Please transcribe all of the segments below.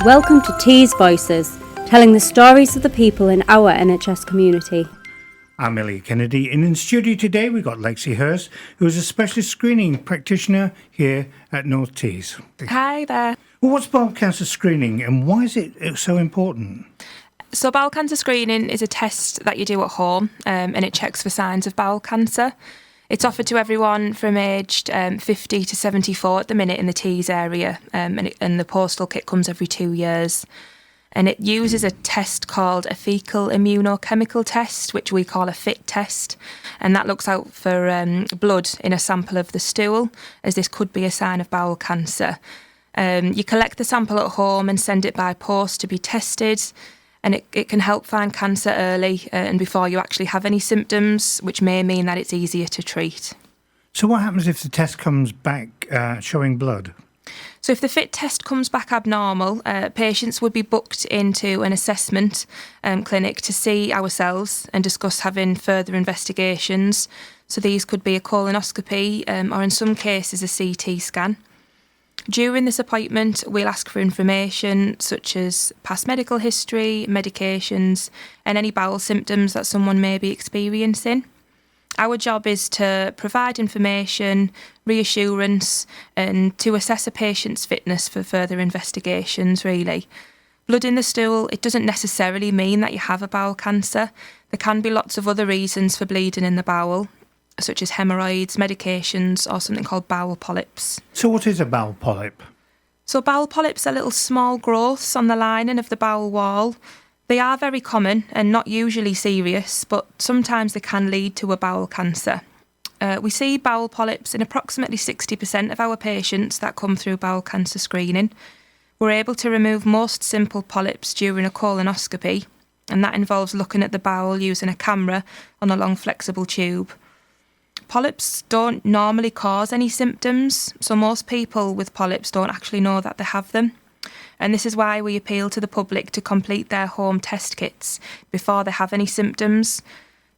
Welcome to Tees Voices, telling the stories of the people in our NHS community. I'm Elliot Kennedy, and in studio today we've got Lexi Hurst, who is a specialist screening practitioner here at North Tees. Hi there. Well, what's bowel cancer screening and why is it so important? So bowel cancer screening is a test that you do at home and it checks for signs of bowel cancer. It's offered to everyone from aged 50 to 74 at the minute in the Tees area and the postal kit comes every 2 years. And it uses a test called a fecal immunochemical test, which we call a FIT test. And that looks out for blood in a sample of the stool, as this could be a sign of bowel cancer. You collect the sample at home and send it by post to be tested. And it can help find cancer early and before you actually have any symptoms, which may mean that it's easier to treat. So what happens if the test comes back showing blood? So if the FIT test comes back abnormal, patients would be booked into an assessment clinic to see ourselves and discuss having further investigations. So these could be a colonoscopy or in some cases a CT scan. During this appointment, we'll ask for information such as past medical history, medications, and any bowel symptoms that someone may be experiencing. Our job is to provide information, reassurance, and to assess a patient's fitness for further investigations, really. Blood in the stool, it doesn't necessarily mean that you have a bowel cancer. There can be lots of other reasons for bleeding in the bowel, such as hemorrhoids, medications, or something called bowel polyps. So what is a bowel polyp? So bowel polyps are little small growths on the lining of the bowel wall. They are very common and not usually serious, but sometimes they can lead to a bowel cancer. We see bowel polyps in approximately 60% of our patients that come through bowel cancer screening. We're able to remove most simple polyps during a colonoscopy, and that involves looking at the bowel using a camera on a long flexible tube. Polyps don't normally cause any symptoms, so most people with polyps don't actually know that they have them. And this is why we appeal to the public to complete their home test kits before they have any symptoms.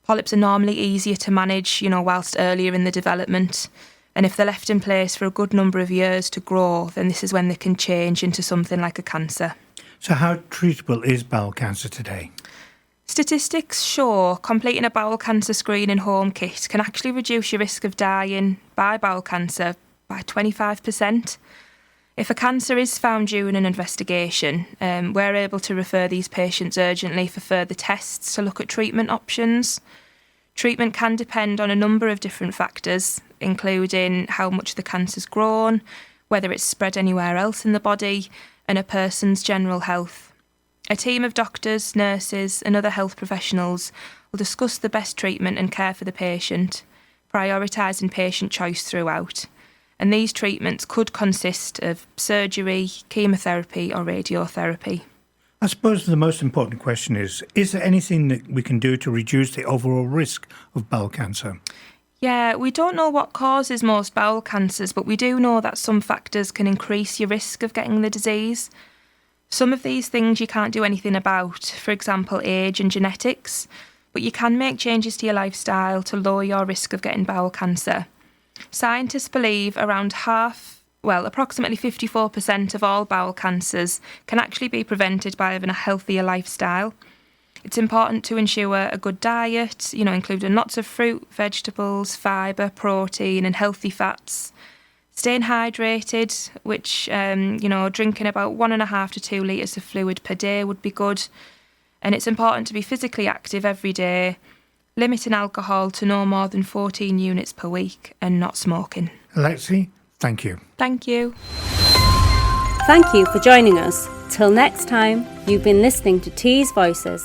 Polyps are normally easier to manage, whilst earlier in the development. And if they're left in place for a good number of years to grow, then this is when they can change into something like a cancer. So how treatable is bowel cancer today? Statistics show completing a bowel cancer screening home kit can actually reduce your risk of dying by bowel cancer by 25%. If a cancer is found during an investigation, we're able to refer these patients urgently for further tests to look at treatment options. Treatment can depend on a number of different factors, including how much the cancer's grown, whether it's spread anywhere else in the body, and a person's general health. A team of doctors, nurses, and other health professionals will discuss the best treatment and care for the patient, prioritising patient choice throughout. And these treatments could consist of surgery, chemotherapy, or radiotherapy. I suppose the most important question is there anything that we can do to reduce the overall risk of bowel cancer? Yeah, we don't know what causes most bowel cancers, but we do know that some factors can increase your risk of getting the disease. Some of these things you can't do anything about, for example, age and genetics, but you can make changes to your lifestyle to lower your risk of getting bowel cancer. Scientists believe approximately 54% of all bowel cancers can actually be prevented by having a healthier lifestyle. It's important to ensure a good diet, including lots of fruit, vegetables, fibre, protein and healthy fats. Staying hydrated, which, drinking about 1.5 to 2 litres of fluid per day would be good. And it's important to be physically active every day, limiting alcohol to no more than 14 units per week and not smoking. Lexi, thank you. Thank you. Thank you for joining us. Till next time, you've been listening to Tees Voices.